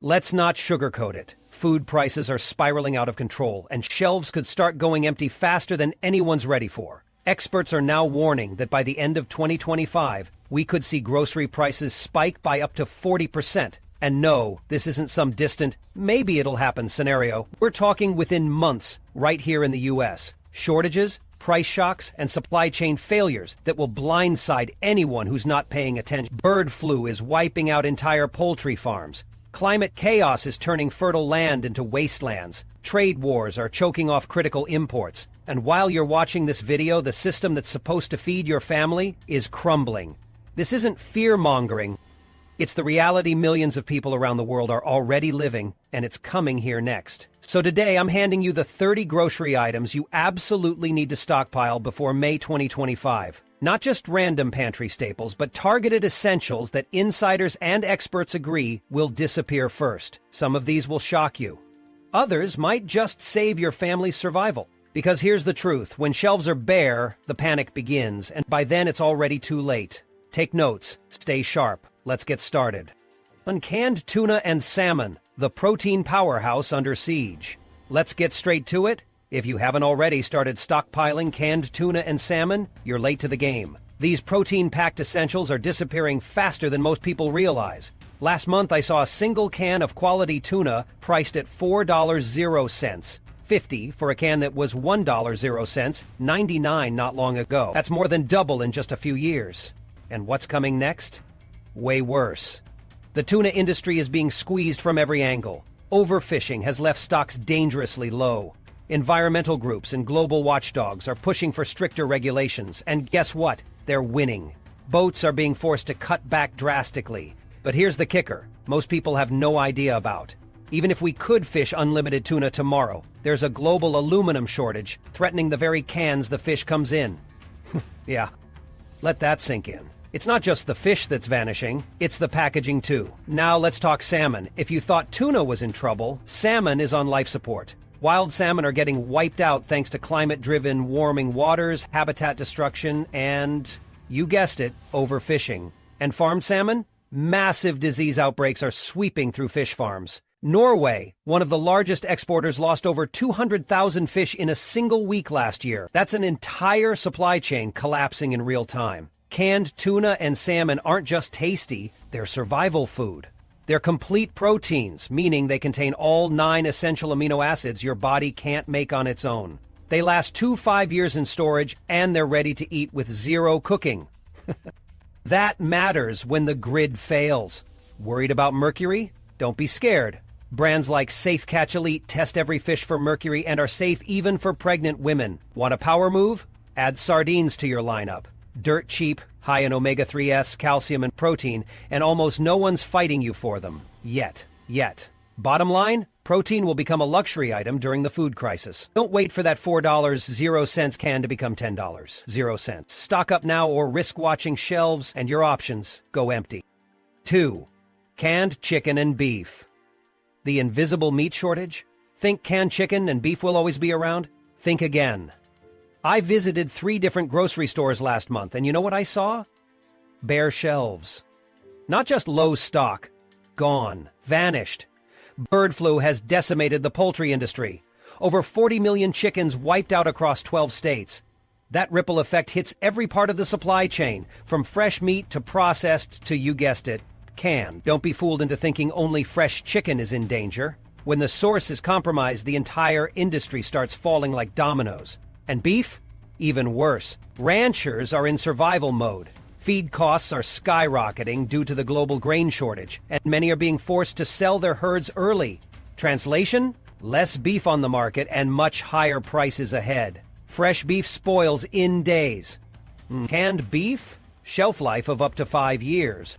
Let's not sugarcoat it. Food prices are spiraling out of control, and shelves could start going empty faster than anyone's ready for. Experts are now warning that by the end of 2025, we could see grocery prices spike by up to 40%. And no, this isn't some distant, maybe it'll happen scenario. We're talking within months, right here in the US. Shortages, price shocks, and supply chain failures that will blindside anyone who's not paying attention. Bird flu is wiping out entire poultry farms. Climate chaos is turning fertile land into wastelands. Trade wars are choking off critical imports. And while you're watching this video, the system that's supposed to feed your family is crumbling. This isn't fear-mongering. It's the reality millions of people around the world are already living, and it's coming here next. So today, I'm handing you the 30 grocery items you absolutely need to stockpile before May 2025. Not just random pantry staples, but targeted essentials that insiders and experts agree will disappear first. Some of these will shock you. Others might just save your family's survival. Because here's the truth, when shelves are bare, the panic begins, and by then it's already too late. Take notes, stay sharp. Let's get started. Uncanned tuna and salmon, the protein powerhouse under siege. Let's get straight to it. If you haven't already started stockpiling canned tuna and salmon, you're late to the game. These protein-packed essentials are disappearing faster than most people realize. Last month, I saw a single can of quality tuna priced at $4.00, $50 for a can that was $1.00, $99 not long ago. That's more than double in just a few years. And what's coming next? Way worse. The tuna industry is being squeezed from every angle. Overfishing has left stocks dangerously low. Environmental groups and global watchdogs are pushing for stricter regulations, and guess what? They're winning. Boats are being forced to cut back drastically. But here's the kicker, most people have no idea about. Even if we could fish unlimited tuna tomorrow, there's a global aluminum shortage threatening the very cans the fish comes in. Yeah, let that sink in. It's not just the fish that's vanishing, it's the packaging too. Now let's talk salmon. If you thought tuna was in trouble, salmon is on life support. Wild salmon are getting wiped out thanks to climate-driven warming waters, habitat destruction, and, you guessed it, overfishing. And farmed salmon? Massive disease outbreaks are sweeping through fish farms. Norway, one of the largest exporters, lost over 200,000 fish in a single week last year. That's an entire supply chain collapsing in real time. Canned tuna and salmon aren't just tasty, they're survival food. They're complete proteins, meaning they contain all 9 essential amino acids your body can't make on its own. They last 2 to 5 years in storage, and they're ready to eat with 0 cooking. That matters when the grid fails. Worried about mercury? Don't be scared. Brands like Safe Catch Elite test every fish for mercury and are safe even for pregnant women. Want a power move? Add sardines to your lineup. Dirt cheap, high in omega-3s, calcium, and protein, and almost no one's fighting you for them. Yet. Bottom line, protein will become a luxury item during the food crisis. Don't wait for that $4.00 can to become $10.00. Stock up now or risk watching shelves and your options go empty. 2. Canned chicken and beef. The invisible meat shortage? Think canned chicken and beef will always be around? Think again. I visited 3 different grocery stores last month, and you know what I saw? Bare shelves. Not just low stock. Gone. Vanished. Bird flu has decimated the poultry industry. Over 40 million chickens wiped out across 12 states. That ripple effect hits every part of the supply chain, from fresh meat to processed to, you guessed it, canned. Don't be fooled into thinking only fresh chicken is in danger. When the source is compromised, the entire industry starts falling like dominoes. And beef? Even worse. Ranchers are in survival mode. Feed costs are skyrocketing due to the global grain shortage, and many are being forced to sell their herds early. Translation? Less beef on the market and much higher prices ahead. Fresh beef spoils in days. Canned beef? Shelf life of up to 5 years.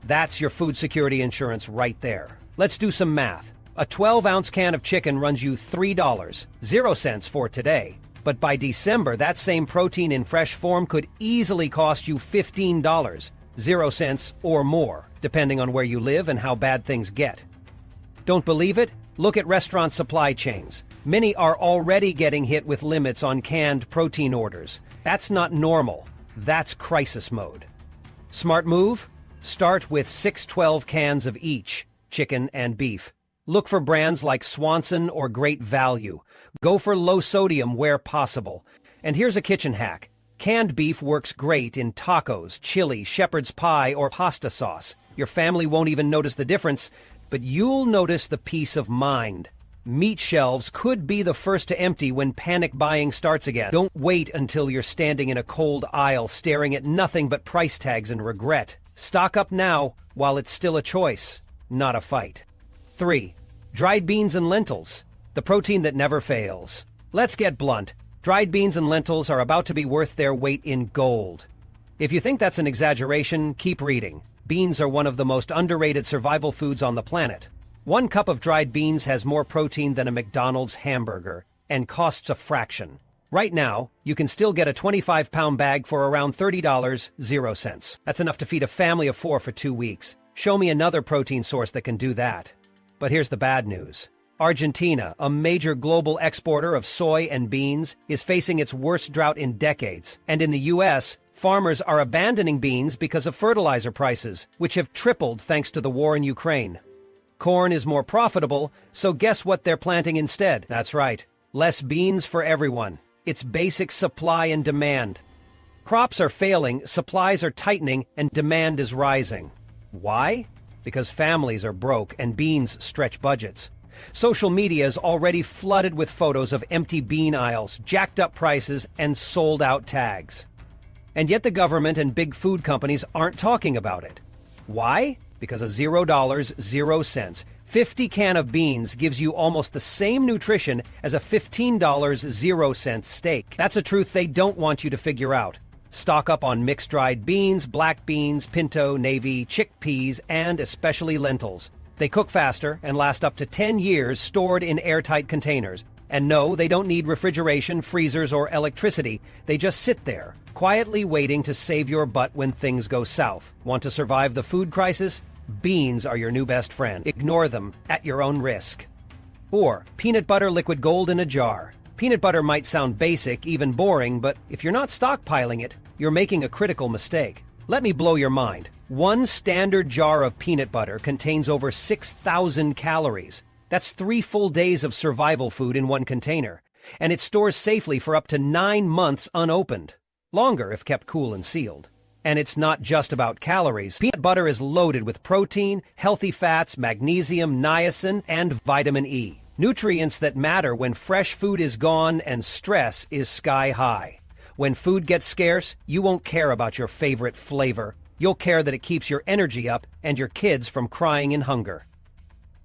That's your food security insurance right there. Let's do some math. A 12-ounce can of chicken runs you $3.00 for today. But by December, that same protein in fresh form could easily cost you $15.00 or more, depending on where you live and how bad things get. Don't believe it? Look at restaurant supply chains. Many are already getting hit with limits on canned protein orders. That's not normal. That's crisis mode. Smart move? Start with 6 12 cans of each. chicken, and beef. Look for brands like Swanson or Great Value. Go for low sodium where possible. And here's a kitchen hack. Canned beef works great in tacos, chili, shepherd's pie, or pasta sauce. Your family won't even notice the difference, but you'll notice the peace of mind. Meat shelves could be the first to empty when panic buying starts again. Don't wait until you're standing in a cold aisle staring at nothing but price tags and regret. Stock up now while it's still a choice, not a fight. 3. Dried beans and lentils, the protein that never fails. Let's get blunt. Dried beans and lentils are about to be worth their weight in gold. If you think that's an exaggeration, keep reading. Beans are one of the most underrated survival foods on the planet. 1 cup of dried beans has more protein than a McDonald's hamburger and costs a fraction. Right now, you can still get a 25-pound bag for around $30.00. That's enough to feed a family of 4 for 2 weeks. Show me another protein source that can do that. But here's the bad news. Argentina, a major global exporter of soy and beans, is facing its worst drought in decades. And in the U.S., farmers are abandoning beans because of fertilizer prices, which have tripled thanks to the war in Ukraine. Corn is more profitable, so guess what they're planting instead? That's right, less beans for everyone. It's basic supply and demand. Crops are failing, supplies are tightening, and demand is rising. Why? Because families are broke and beans stretch budgets. Social media is already flooded with photos of empty bean aisles, jacked up prices, and sold-out tags. And yet the government and big food companies aren't talking about it. Why? Because a $0.00 50 can of beans gives you almost the same nutrition as a $15.00 steak. That's a truth they don't want you to figure out. Stock up on mixed dried beans, black beans, pinto, navy, chickpeas, and especially lentils. They cook faster and last up to 10 years stored in airtight containers. And no, they don't need refrigeration, freezers, or electricity. They just sit there, quietly waiting to save your butt when things go south. Want to survive the food crisis? Beans are your new best friend. Ignore them at your own risk. Or peanut butter liquid gold in a jar. Peanut butter might sound basic, even boring, but if you're not stockpiling it, you're making a critical mistake. Let me blow your mind. 1 standard jar of peanut butter contains over 6,000 calories. That's 3 full days of survival food in 1 container. And it stores safely for up to 9 months unopened. Longer if kept cool and sealed. And it's not just about calories. Peanut butter is loaded with protein, healthy fats, magnesium, niacin, and vitamin E. Nutrients that matter when fresh food is gone and stress is sky high. When food gets scarce, you won't care about your favorite flavor. You'll care that it keeps your energy up and your kids from crying in hunger.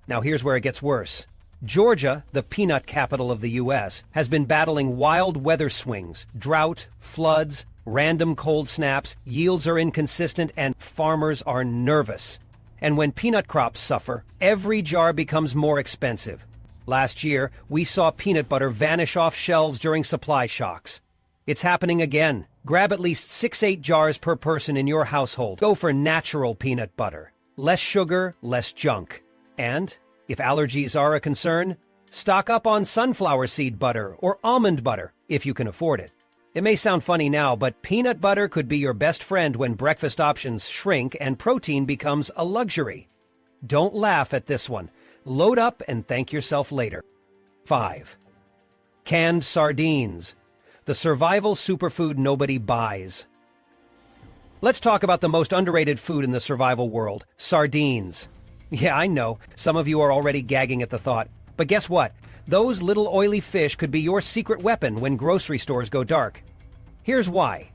Now here's where it gets worse. Georgia, the peanut capital of the U.S., has been battling wild weather swings, drought, floods, random cold snaps, yields are inconsistent, and farmers are nervous. And when peanut crops suffer, every jar becomes more expensive. Last year, we saw peanut butter vanish off shelves during supply shocks. It's happening again. Grab at least 6-8 jars per person in your household. Go for natural peanut butter. Less sugar, less junk. And, if allergies are a concern, stock up on sunflower seed butter or almond butter if you can afford it. It may sound funny now, but peanut butter could be your best friend when breakfast options shrink and protein becomes a luxury. Don't laugh at this one. Load up and thank yourself later. 5. Canned sardines. The survival superfood nobody buys. Let's talk about the most underrated food in the survival world, sardines. Yeah, I know, some of you are already gagging at the thought. But guess what? Those little oily fish could be your secret weapon when grocery stores go dark. Here's why.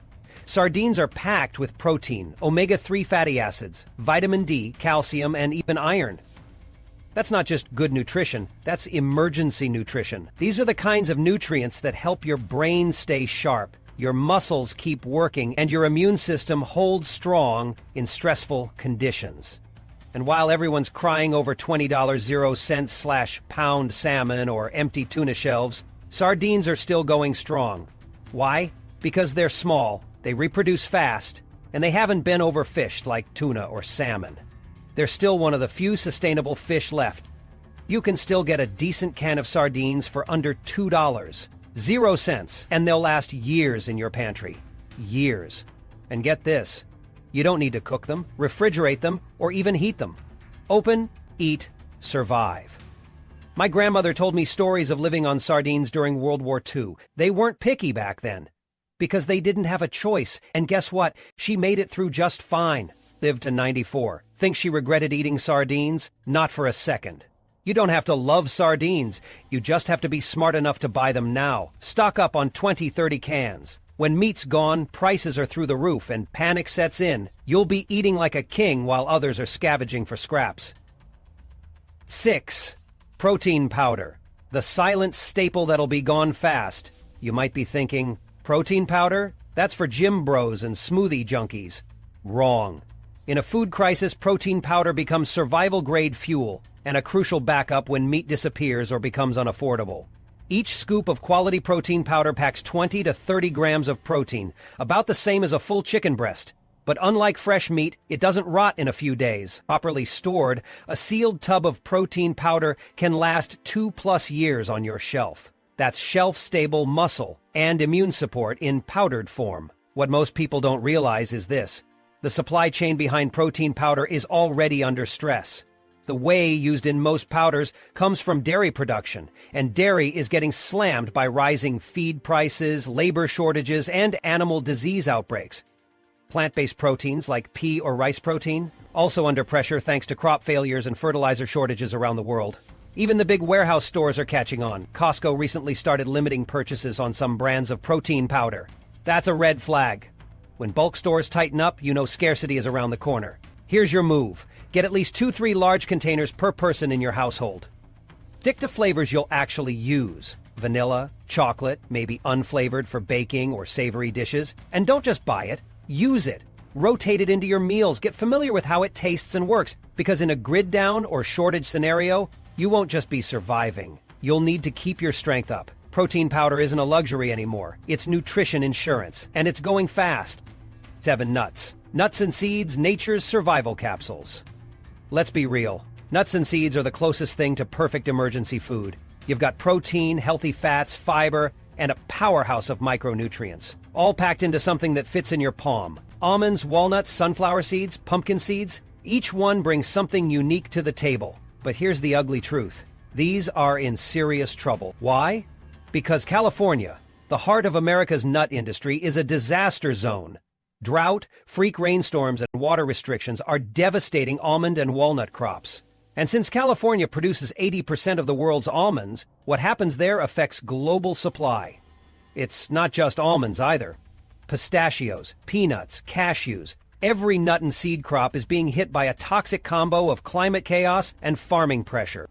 Sardines are packed with protein, omega-3 fatty acids, vitamin D, calcium, and even iron. That's not just good nutrition, that's emergency nutrition. These are the kinds of nutrients that help your brain stay sharp, your muscles keep working, and your immune system hold strong in stressful conditions. And while everyone's crying over $20.00/pound salmon or empty tuna shelves, sardines are still going strong. Why? Because they're small, they reproduce fast, and they haven't been overfished like tuna or salmon. They're still one of the few sustainable fish left. You can still get a decent can of sardines for under $2.00, and they'll last years in your pantry. Years. And get this. You don't need to cook them, refrigerate them, or even heat them. Open, Eat, survive. My grandmother told me stories of living on sardines during World War II. They weren't picky back then, because they didn't have a choice. And guess what? She made it through just fine. Lived to 94. Think she regretted eating sardines? Not for a second. You don't have to love sardines. You just have to be smart enough to buy them now. Stock up on 20, 30 cans. When meat's gone, prices are through the roof and panic sets in. You'll be eating like a king while others are scavenging for scraps. 6. Protein powder. The silent staple that'll be gone fast. You might be thinking, protein powder? That's for gym bros and smoothie junkies. Wrong. In a food crisis, protein powder becomes survival-grade fuel and a crucial backup when meat disappears or becomes unaffordable. Each scoop of quality protein powder packs 20 to 30 grams of protein, about the same as a full chicken breast. But unlike fresh meat, it doesn't rot in a few days. Properly stored, a sealed tub of protein powder can last 2+ years on your shelf. That's shelf-stable muscle and immune support in powdered form. What most people don't realize is this: the supply chain behind protein powder is already under stress. The whey used in most powders comes from dairy production, and dairy is getting slammed by rising feed prices, labor shortages, and animal disease outbreaks. Plant-based proteins like pea or rice protein, also under pressure thanks to crop failures and fertilizer shortages around the world. Even the big warehouse stores are catching on. Costco recently started limiting purchases on some brands of protein powder. That's a red flag. When bulk stores tighten up, you know scarcity is around the corner. Here's your move. Get at least 2-3 large containers per person in your household. Stick to flavors you'll actually use. Vanilla, chocolate, maybe unflavored for baking or savory dishes. And don't just buy it, use it. Rotate it into your meals. Get familiar with how it tastes and works, because in a grid down or shortage scenario, you won't just be surviving. You'll need to keep your strength up. Protein powder isn't a luxury anymore. It's nutrition insurance, and it's going fast. 7. Nuts. Nuts and seeds, nature's survival capsules. Let's be real. Nuts and seeds are the closest thing to perfect emergency food. You've got protein, healthy fats, fiber, and a powerhouse of micronutrients, all packed into something that fits in your palm. Almonds, walnuts, sunflower seeds, pumpkin seeds, each one brings something unique to the table. But here's the ugly truth. These are in serious trouble. Why? Because California, the heart of America's nut industry, is a disaster zone. Drought, freak rainstorms, and water restrictions are devastating almond and walnut crops. And since California produces 80% of the world's almonds, what happens there affects global supply. It's not just almonds either. Pistachios, peanuts, cashews, every nut and seed crop is being hit by a toxic combo of climate chaos and farming pressure.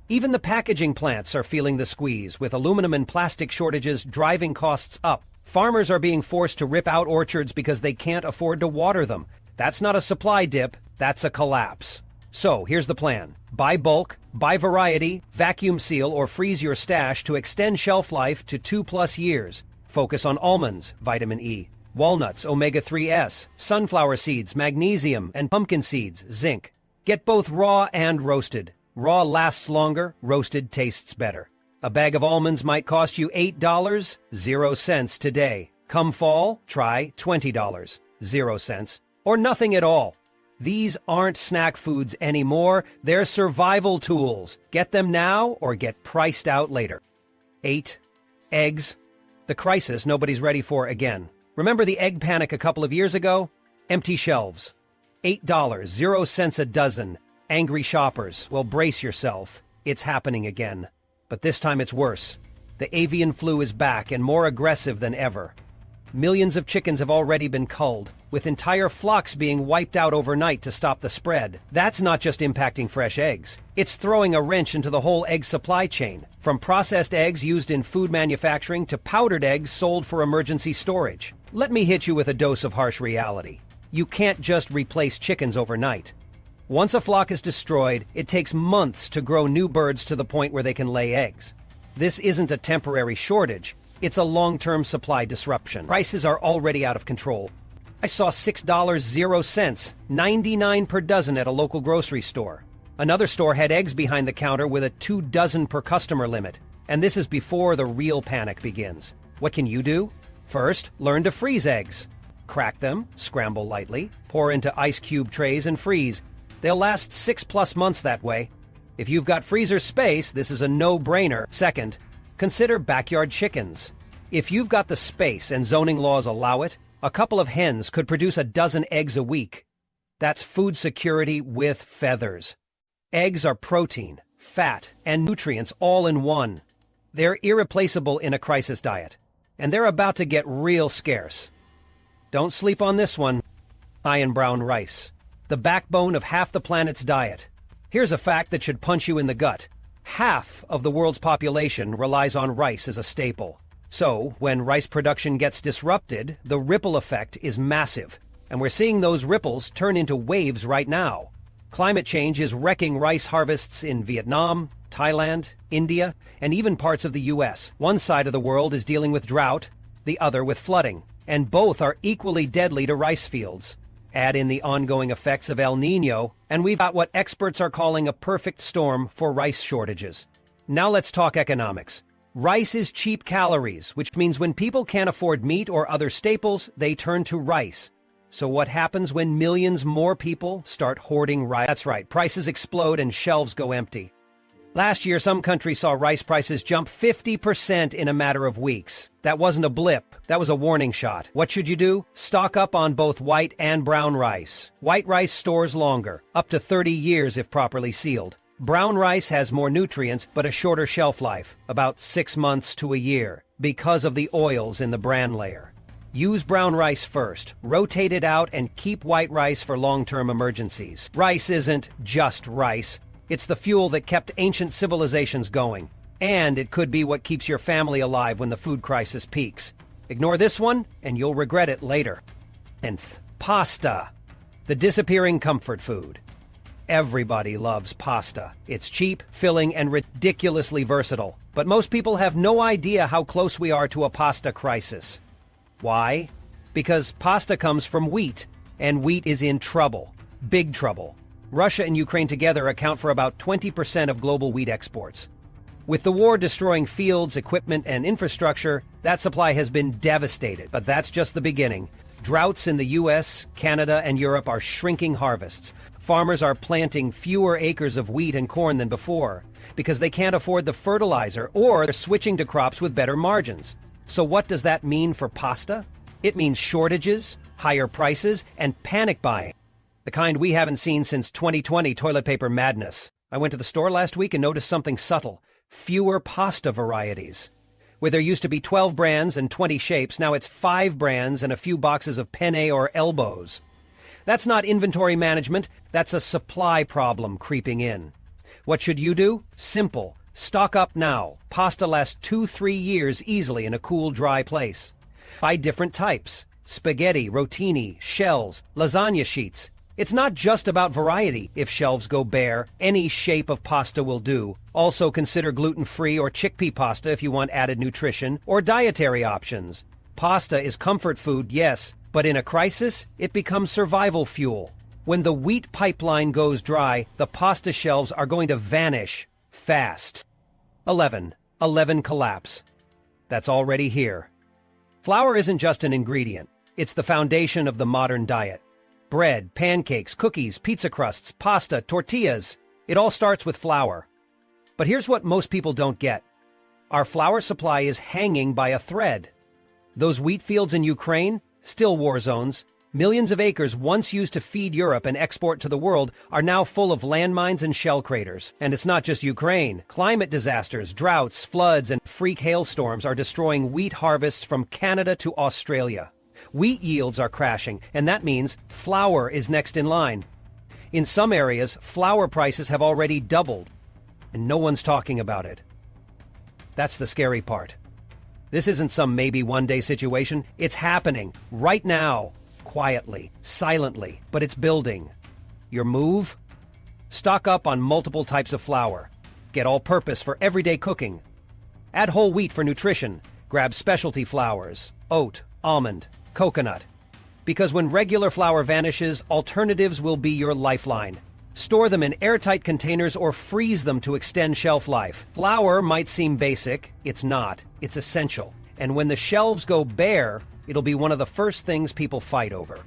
Even the packaging plants are feeling the squeeze, with aluminum and plastic shortages driving costs up. Farmers are being forced to rip out orchards because they can't afford to water them. That's not a supply dip, that's a collapse. So here's the plan. Buy bulk, buy variety, vacuum seal or freeze your stash to extend shelf life to 2+ years. Focus on almonds, vitamin E, walnuts, omega-3s, sunflower seeds, magnesium, and pumpkin seeds, zinc. Get both raw and roasted. Raw lasts longer, roasted tastes better. A bag of almonds might cost you $8.00 today. Come fall, try $20.00, or nothing at all. These aren't snack foods anymore, they're survival tools. Get them now or get priced out later. 8. Eggs. The crisis nobody's ready for again. Remember the egg panic a couple of years ago? Empty shelves. $8.00 a dozen. Angry shoppers. Well, brace yourself. It's happening again. But this time it's worse. The avian flu is back and more aggressive than ever. Millions of chickens have already been culled, with entire flocks being wiped out overnight to stop the spread. That's not just impacting fresh eggs. It's throwing a wrench into the whole egg supply chain, from processed eggs used in food manufacturing to powdered eggs sold for emergency storage. Let me hit you with a dose of harsh reality. You can't just replace chickens overnight. Once a flock is destroyed, it takes months to grow new birds to the point where they can lay eggs. This isn't a temporary shortage. It's a long-term supply disruption. Prices are already out of control. I saw $6.00, 99 per dozen at a local grocery store. Another store had eggs behind the counter with a 2 dozen per customer limit. And this is before the real panic begins. What can you do? First, learn to freeze eggs. Crack them, scramble lightly, pour into ice cube trays and freeze. They'll last 6+ months that way. If you've got freezer space, this is a no-brainer. Second, consider backyard chickens. If you've got the space and zoning laws allow it, a couple of hens could produce a dozen eggs a week. That's food security with feathers. Eggs are protein, fat, and nutrients all in one. They're irreplaceable in a crisis diet, and they're about to get real scarce. Don't sleep on this one. High in brown rice, the backbone of half the planet's diet. Here's a fact that should punch you in the gut. Half of the world's population relies on rice as a staple. So, when rice production gets disrupted, the ripple effect is massive, and we're seeing those ripples turn into waves right now. Climate change is wrecking rice harvests in Vietnam, Thailand, India, and even parts of the U.S. One side of the world is dealing with drought, the other with flooding, and both are equally deadly to rice fields. Add in the ongoing effects of El Niño, and we've got what experts are calling a perfect storm for rice shortages. Now let's talk economics. Rice is cheap calories, which means when people can't afford meat or other staples, they turn to rice. So what happens when millions more people start hoarding rice? That's right, prices explode and shelves go empty. Last year, some countries saw rice prices jump 50% in a matter of weeks. That wasn't a blip, that was a warning shot. What should you do? Stock up on both white and brown rice. White rice stores longer, up to 30 years if properly sealed. Brown rice has more nutrients, but a shorter shelf life, about 6 months to a year, because of the oils in the bran layer. Use brown rice first, rotate it out, and keep white rice for long-term emergencies. Rice isn't just rice. It's the fuel that kept ancient civilizations going. And it could be what keeps your family alive when the food crisis peaks. Ignore this one, and you'll regret it later. 10th, pasta. The disappearing comfort food. Everybody loves pasta. It's cheap, filling, and ridiculously versatile. But most people have no idea how close we are to a pasta crisis. Why? Because pasta comes from wheat, and wheat is in trouble. Big trouble. Russia and Ukraine together account for about 20% of global wheat exports. With the war destroying fields, equipment, and infrastructure, that supply has been devastated. But that's just the beginning. Droughts in the U.S., Canada, and Europe are shrinking harvests. Farmers are planting fewer acres of wheat and corn than before because they can't afford the fertilizer, or they're switching to crops with better margins. So what does that mean for pasta? It means shortages, higher prices, and panic buying. The kind we haven't seen since 2020 toilet paper madness. I went to the store last week and noticed something subtle. Fewer pasta varieties. Where there used to be 12 brands and 20 shapes, now it's 5 brands and a few boxes of penne or elbows. That's not inventory management, that's a supply problem creeping in. What should you do? Simple. Stock up now. Pasta lasts 2-3 years easily in a cool, dry place. Buy different types. Spaghetti, rotini, shells, lasagna sheets. It's not just about variety. If shelves go bare, any shape of pasta will do. Also consider gluten-free or chickpea pasta if you want added nutrition, or dietary options. Pasta is comfort food, yes, but in a crisis, it becomes survival fuel. When the wheat pipeline goes dry, the pasta shelves are going to vanish fast. 11 collapse. That's already here. Flour isn't just an ingredient. It's the foundation of the modern diet. Bread, pancakes, cookies, pizza crusts, pasta, tortillas. It all starts with flour. But here's what most people don't get. Our flour supply is hanging by a thread. Those wheat fields in Ukraine, still war zones. Millions of acres once used to feed Europe and export to the world are now full of landmines and shell craters. And it's not just Ukraine. Climate disasters, droughts, floods, and freak hailstorms are destroying wheat harvests from Canada to Australia. Wheat yields are crashing, and that means flour is next in line. In some areas, flour prices have already doubled, and no one's talking about it. That's the scary part. This isn't some maybe one-day situation. It's happening right now, quietly, silently, but it's building. Your move? Stock up on multiple types of flour. Get all-purpose for everyday cooking. Add whole wheat for nutrition. Grab specialty flours, oat, almond, coconut. Because when regular flour vanishes, alternatives will be your lifeline. Store them in airtight containers or freeze them to extend shelf life. Flour might seem basic. It's not. It's essential. And when the shelves go bare, it'll be one of the first things people fight over.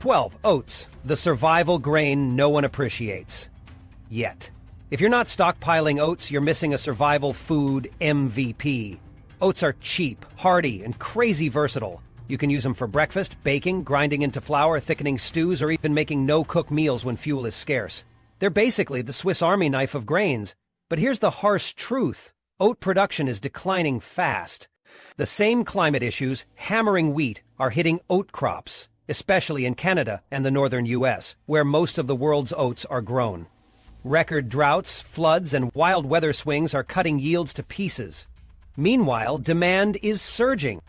12. Oats, the survival grain no one appreciates. Yet. If you're not stockpiling oats, you're missing a survival food MVP. Oats are cheap, hearty, and crazy versatile. You can use them for breakfast, baking, grinding into flour, thickening stews, or even making no-cook meals when fuel is scarce. They're basically the Swiss Army knife of grains. But here's the harsh truth. Oat production is declining fast. The same climate issues hammering wheat are hitting oat crops, especially in Canada and the northern U.S., where most of the world's oats are grown. Record droughts, floods, and wild weather swings are cutting yields to pieces. Meanwhile, demand is surging.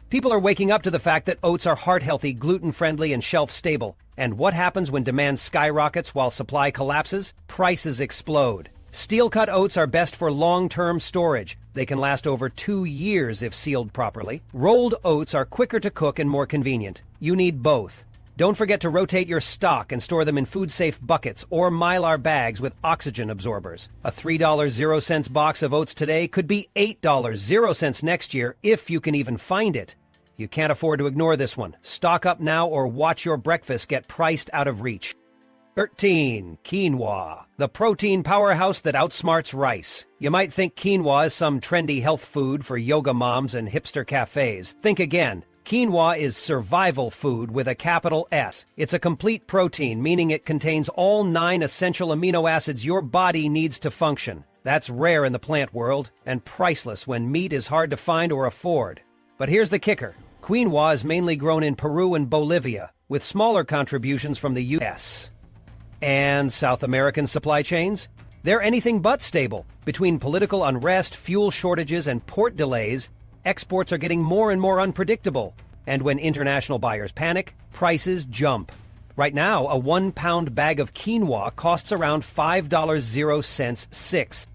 People are waking up to the fact that oats are heart-healthy, gluten-friendly, and shelf-stable. And what happens when demand skyrockets while supply collapses? Prices explode. Steel-cut oats are best for long-term storage. They can last over 2 years if sealed properly. Rolled oats are quicker to cook and more convenient. You need both. Don't forget to rotate your stock and store them in food-safe buckets or Mylar bags with oxygen absorbers. A $3.00 box of oats today could be $8.00 next year if you can even find it. You can't afford to ignore this one. Stock up now or watch your breakfast get priced out of reach. 13. Quinoa, the protein powerhouse that outsmarts rice. You might think quinoa is some trendy health food for yoga moms and hipster cafes. Think again. Quinoa is survival food with a capital S. It's a complete protein, meaning it contains all 9 essential amino acids your body needs to function. That's rare in the plant world and priceless when meat is hard to find or afford. But here's the kicker. Quinoa is mainly grown in Peru and Bolivia, with smaller contributions from the U.S. And South American supply chains? They're anything but stable. Between political unrest, fuel shortages, and port delays, exports are getting more and more unpredictable. And when international buyers panic, prices jump. Right now, a 1-pound bag of quinoa costs around $5.00.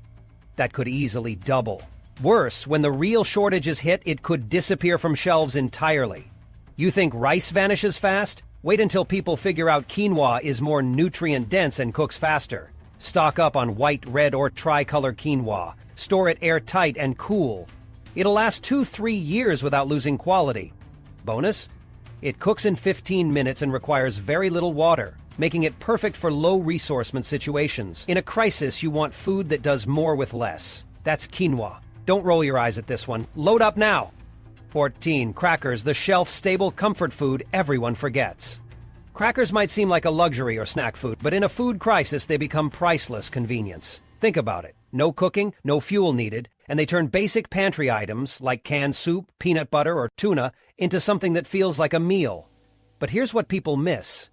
That could easily double. Worse, when the real shortages hit, it could disappear from shelves entirely. You think rice vanishes fast? Wait until people figure out quinoa is more nutrient-dense and cooks faster. Stock up on white, red, or tricolor quinoa. Store it airtight and cool. It'll last 2-3 years without losing quality. Bonus? It cooks in 15 minutes and requires very little water, making it perfect for low-resourcement situations. In a crisis, you want food that does more with less. That's quinoa. Don't roll your eyes at this one. Load up now! 14. Crackers, the shelf-stable comfort food everyone forgets. Crackers might seem like a luxury or snack food, but in a food crisis, they become priceless convenience. Think about it. No cooking, no fuel needed, and they turn basic pantry items like canned soup, peanut butter, or tuna into something that feels like a meal. But here's what people miss.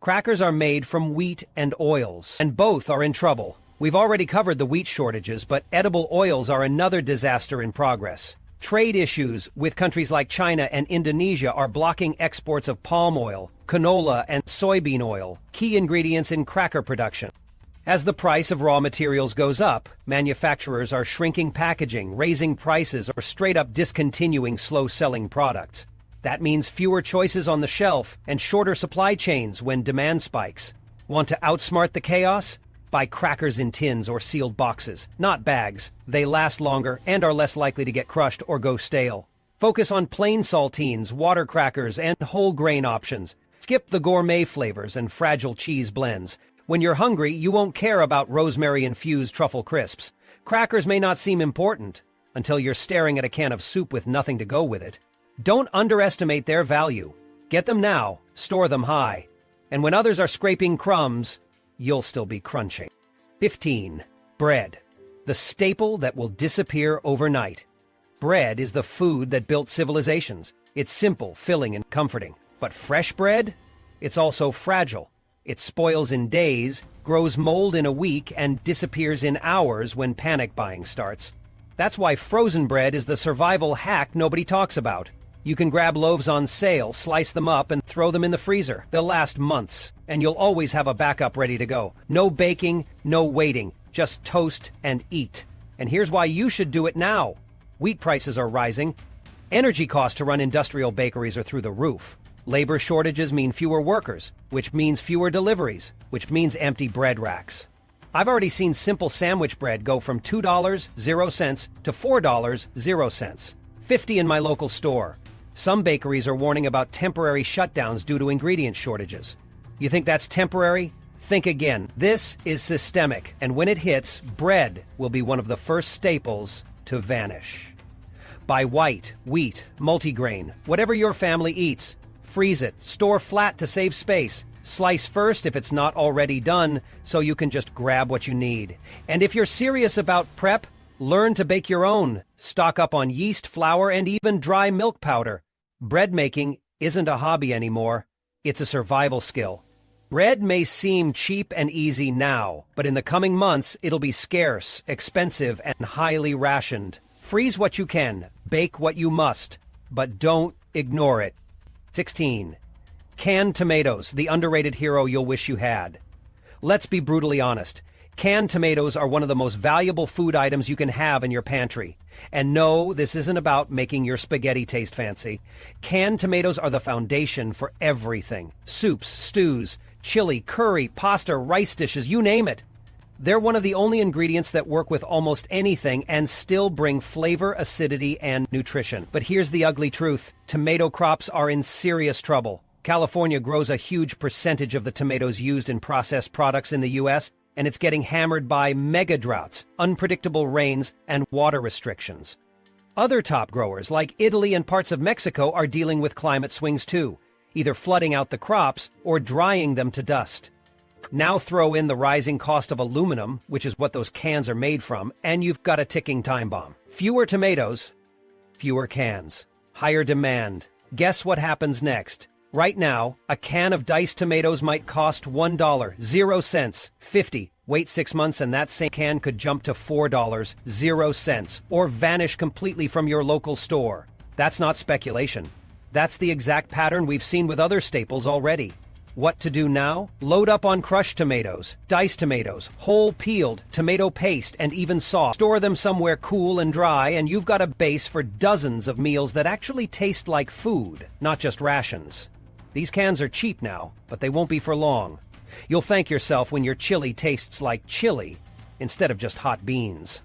Crackers are made from wheat and oils, and both are in trouble. We've already covered the wheat shortages, but edible oils are another disaster in progress. Trade issues with countries like China and Indonesia are blocking exports of palm oil, canola, and soybean oil, key ingredients in cracker production. As the price of raw materials goes up, manufacturers are shrinking packaging, raising prices, or straight up discontinuing slow-selling products. That means fewer choices on the shelf and shorter supply chains when demand spikes. Want to outsmart the chaos? Buy crackers in tins or sealed boxes, not bags. They last longer and are less likely to get crushed or go stale. Focus on plain saltines, water crackers, and whole grain options. Skip the gourmet flavors and fragile cheese blends. When you're hungry, you won't care about rosemary-infused truffle crisps. Crackers may not seem important until you're staring at a can of soup with nothing to go with it. Don't underestimate their value. Get them now, store them high. And when others are scraping crumbs, you'll still be crunching. 15. Bread. The staple that will disappear overnight. Bread is the food that built civilizations. It's simple, filling, and comforting. But fresh bread? It's also fragile. It spoils in days, grows mold in a week, and disappears in hours when panic buying starts. That's why frozen bread is the survival hack nobody talks about. You can grab loaves on sale, slice them up, and throw them in the freezer. They'll last months, and you'll always have a backup ready to go. No baking, no waiting. Just toast and eat. And here's why you should do it now. Wheat prices are rising. Energy costs to run industrial bakeries are through the roof. Labor shortages mean fewer workers, which means fewer deliveries, which means empty bread racks. I've already seen simple sandwich bread go from $2.00 to $4.00, 50 in my local store. Some bakeries are warning about temporary shutdowns due to ingredient shortages. You think that's temporary? Think again. This is systemic, and when it hits, bread will be one of the first staples to vanish. Buy white, wheat, multigrain, whatever your family eats. Freeze it, store flat to save space. Slice first if it's not already done, so you can just grab what you need. And if you're serious about prep, learn to bake your own. Stock up on yeast, flour, and even dry milk powder. Bread making isn't a hobby anymore. It's a survival skill. Bread may seem cheap and easy now, but in the coming months, it'll be scarce, expensive, and highly rationed. Freeze what you can, bake what you must, but don't ignore it. 16. Canned tomatoes, the underrated hero you'll wish you had. Let's be brutally honest. Canned tomatoes are one of the most valuable food items you can have in your pantry. And no, this isn't about making your spaghetti taste fancy. Canned tomatoes are the foundation for everything. Soups, stews, chili, curry, pasta, rice dishes, you name it. They're one of the only ingredients that work with almost anything and still bring flavor, acidity, and nutrition. But here's the ugly truth. Tomato crops are in serious trouble. California grows a huge percentage of the tomatoes used in processed products in the U.S., and it's getting hammered by mega droughts, unpredictable rains, and water restrictions. Other top growers, like Italy and parts of Mexico, are dealing with climate swings too, either flooding out the crops or drying them to dust. Now throw in the rising cost of aluminum, which is what those cans are made from, and you've got a ticking time bomb. Fewer tomatoes, fewer cans. Higher demand. Guess what happens next? Right now, a can of diced tomatoes might cost $1, 0 cents, 50. Wait 6 months and that same can could jump to $4, 0 cents, or vanish completely from your local store. That's not speculation. That's the exact pattern we've seen with other staples already. What to do now? Load up on crushed tomatoes, diced tomatoes, whole peeled, tomato paste, and even sauce. Store them somewhere cool and dry, and you've got a base for dozens of meals that actually taste like food, not just rations. These cans are cheap now, but they won't be for long. You'll thank yourself when your chili tastes like chili instead of just hot beans.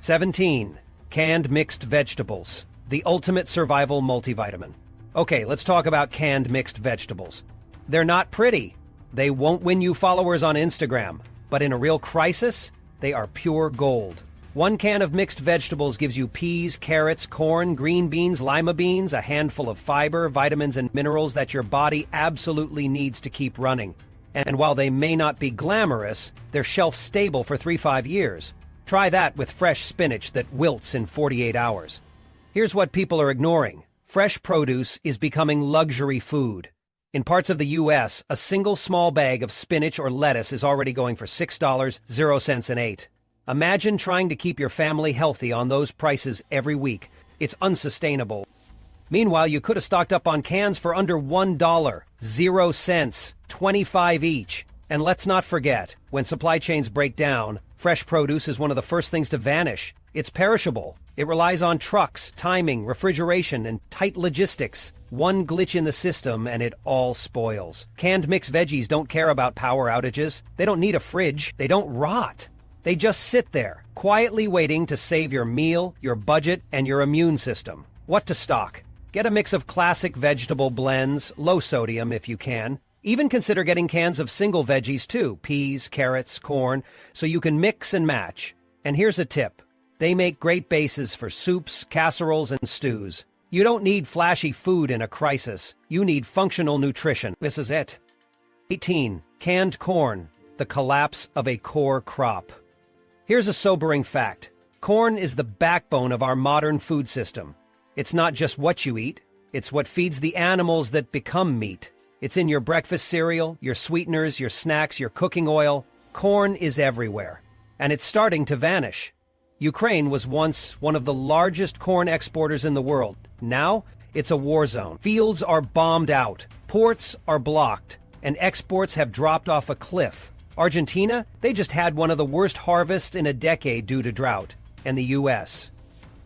17. Canned mixed vegetables, the ultimate survival multivitamin. Okay, let's talk about canned mixed vegetables. They're not pretty. They won't win you followers on Instagram, but in a real crisis, they are pure gold. One can of mixed vegetables gives you peas, carrots, corn, green beans, lima beans, a handful of fiber, vitamins, and minerals that your body absolutely needs to keep running. And while they may not be glamorous, they're shelf-stable for 3-5 years. Try that with fresh spinach that wilts in 48 hours. Here's what people are ignoring. Fresh produce is becoming luxury food. In parts of the U.S., a single small bag of spinach or lettuce is already going for $6, 0 cents and 8. Imagine trying to keep your family healthy on those prices every week. It's unsustainable. Meanwhile, you could have stocked up on cans for under $1, 0 cents, 25 each. And let's not forget, when supply chains break down, fresh produce is one of the first things to vanish. It's perishable. It relies on trucks, timing, refrigeration, and tight logistics. One glitch in the system and it all spoils. Canned mixed veggies don't care about power outages. They don't need a fridge. They don't rot. They just sit there, quietly waiting to save your meal, your budget, and your immune system. What to stock? Get a mix of classic vegetable blends, low sodium if you can. Even consider getting cans of single veggies too, peas, carrots, corn, so you can mix and match. And here's a tip. They make great bases for soups, casseroles, and stews. You don't need flashy food in a crisis. You need functional nutrition. This is it. 18. Canned corn, the collapse of a core crop. Here's a sobering fact. Corn is the backbone of our modern food system. It's not just what you eat, it's what feeds the animals that become meat. It's in your breakfast cereal, your sweeteners, your snacks, your cooking oil. Corn is everywhere, and it's starting to vanish. Ukraine was once one of the largest corn exporters in the world. Now, it's a war zone. Fields are bombed out, ports are blocked, and exports have dropped off a cliff. Argentina, they just had one of the worst harvests in a decade due to drought. And the U.S.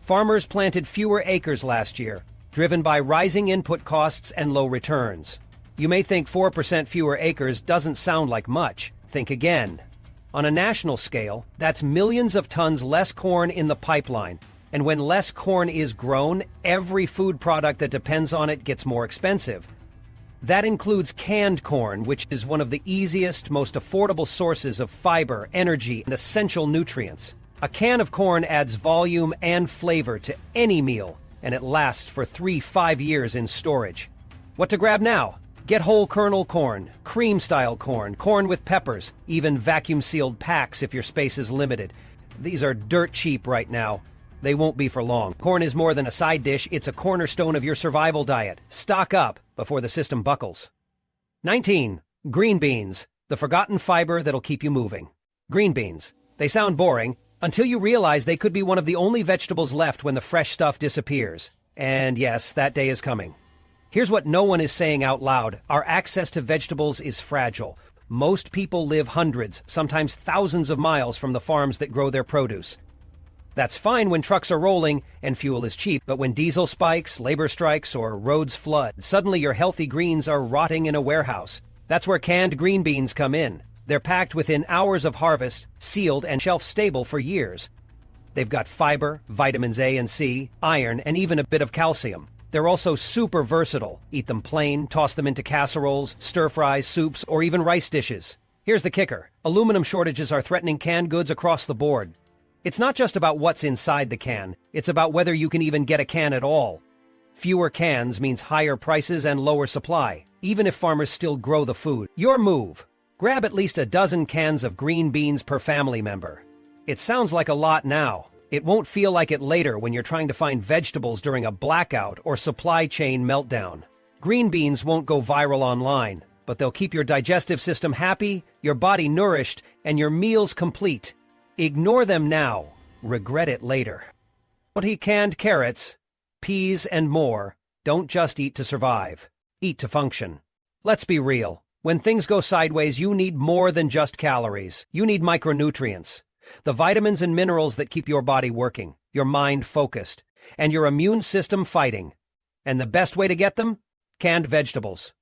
Farmers planted fewer acres last year, driven by rising input costs and low returns. You may think 4% fewer acres doesn't sound like much. Think again. On a national scale, that's millions of tons less corn in the pipeline. And when less corn is grown, every food product that depends on it gets more expensive. That includes canned corn, which is one of the easiest, most affordable sources of fiber, energy, and essential nutrients. A can of corn adds volume and flavor to any meal, and it lasts for 3-5 years in storage. What to grab now? Get whole kernel corn, cream-style corn, corn with peppers, even vacuum-sealed packs if your space is limited. These are dirt cheap right now. They won't be for long. Corn is more than a side dish, it's a cornerstone of your survival diet. Stock up before the system buckles. 19. Green beans, the forgotten fiber that'll keep you moving. Green beans. They sound boring, until you realize they could be one of the only vegetables left when the fresh stuff disappears. And yes, that day is coming. Here's what no one is saying out loud. Our access to vegetables is fragile. Most people live hundreds, sometimes thousands of miles from the farms that grow their produce. That's fine when trucks are rolling and fuel is cheap, but when diesel spikes, labor strikes, or roads flood, suddenly your healthy greens are rotting in a warehouse. That's where canned green beans come in. They're packed within hours of harvest, sealed and shelf-stable for years. They've got fiber, vitamins A and C, iron, and even a bit of calcium. They're also super versatile. Eat them plain, toss them into casseroles, stir-fries, soups, or even rice dishes. Here's the kicker. Aluminum shortages are threatening canned goods across the board. It's not just about what's inside the can, it's about whether you can even get a can at all. Fewer cans means higher prices and lower supply, even if farmers still grow the food. Your move. Grab at least a dozen cans of green beans per family member. It sounds like a lot now. It won't feel like it later when you're trying to find vegetables during a blackout or supply chain meltdown. Green beans won't go viral online, but they'll keep your digestive system happy, your body nourished, and your meals complete. Ignore them now, regret it later. Don't eat canned carrots, peas, and more. Don't just eat to survive. Eat to function. Let's be real. When things go sideways, you need more than just calories. You need micronutrients. The vitamins and minerals that keep your body working, your mind focused, and your immune system fighting. And the best way to get them? Canned vegetables.